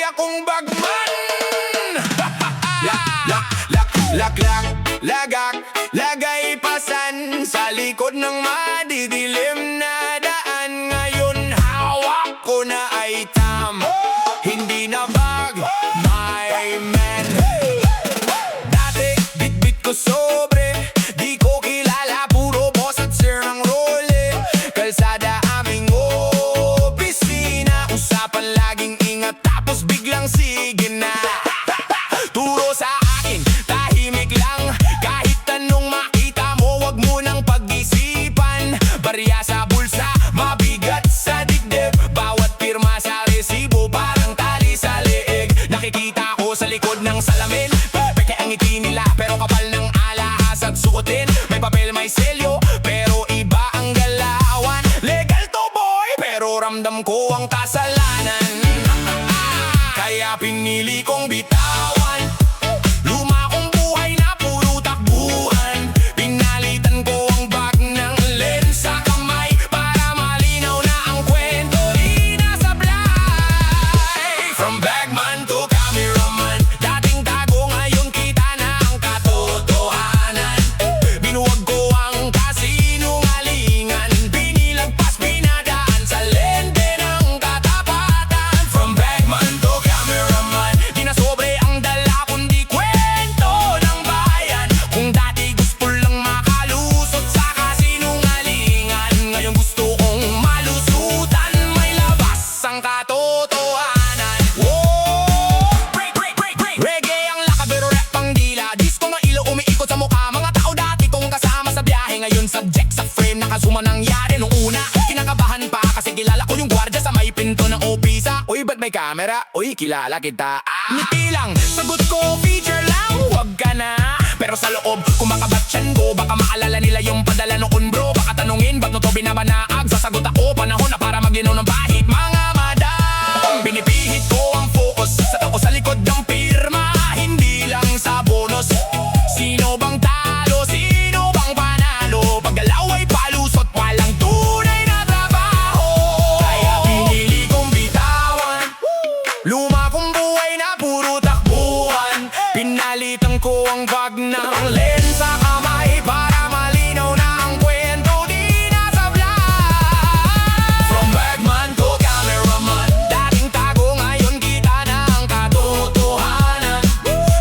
akong bagman. Lagak, lagay pasan sa likod ng madidilim na daan. Ngayon hawak ko na ay tam, hindi na bag, my man. Dati bitbit ko sobre, di ko kilala, puro boss at sir ang role. Kalsada aming opisina, usapan laging ingat tapos biglang sige na. Turo sa akin, tahimik lang, kahit tanong makita mo, wag mo nang pag-isipan. Barya sa bulsa, mabigat sa dibdib, bawat pirma sa resibo parang tali sa leeg. Nakikita ko sa likod ng salamin, peke ang ngiti nila pero kapal ng alahas at suotin. May papel, may selyo, pero iba ang galawan. Legal to boy, pero ramdam ko ang kasalanan. Kaya pinili kong bitawan. Luma kong buhay na puro takbuhan. Pinalitan ko ang bag ng lens sa kamay para malinaw na ang kwento, di na sablay. From bagman to cameraman, dating tago ngayon kita na ang katotohanan. Binuwag ko ang kasinungalingan, pinilagpas, pinadaan sa lente ng katapatan. From bagman to cameraman, di na sobre ang dala kundi kwento ng bayan. Kung dati gusto lang makalusot sa kasinungalingan, ngayon gusto kong malusutan, may labas ang katotohanan. Reggae ang laka pero rap pang dila, disco ng ilo umiikot sa mukha. Mga tao dati kong kasama sa biyahe, ngayon subject sa frame. Nakasuma nangyari nung una, kinakabahan pa kasi kilala ko yung gwardiya sa may pinto ng opisa. Uy, ba't may camera? Uy, kilala kita. Ngiti lang, sagot ko feature lang, wag ka na. Pero sa loob, kumakabat yan ko, baka maalala nila yung padala noon bro. Baka tanungin, ba't no to binabanaag? Sasagot ako, panahon na para mag-inom ng bahit. Mga madam, pinipihit ko ang focus sa tao sa likod ng pirma, hindi lang sa bonus. Sino bang talo? Sino bang panalo? Paggalaw ay palusot, walang tunay na trabaho. Kaya pinili kong bitawan. Luma kong buhay na puro takbuhan. Pinalitan ko ang bag ng lens sa kamay para malinaw na ang kwento, di na sablay. From bagman to cameraman, dating tago ngayon kita na ang katotohanan.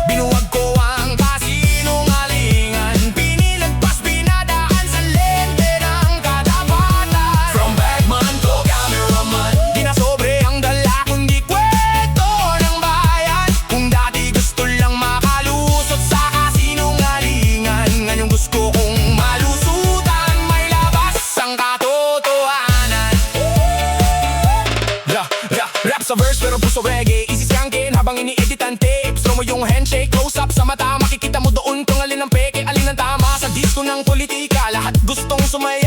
Binuwag ko ang kasinungalingan, pinilagpas, pinadaan sa lente ng katapatan. From bagman to cameraman, di na sobre ang dala kundi kwento ng bayan. Kung dati gusto lang makalusot sa kasinungalingan, ngayon gusto kong malusutan, may labas ang katotohanan. Rap sa verse pero puso reggae, easy skankin habang ini-edit ang tape. Throw mo yung handshake, close up sa mata, makikita mo doon kung alin ang peke, alin ang tama. Sa disco ng politika, lahat gustong sumaya.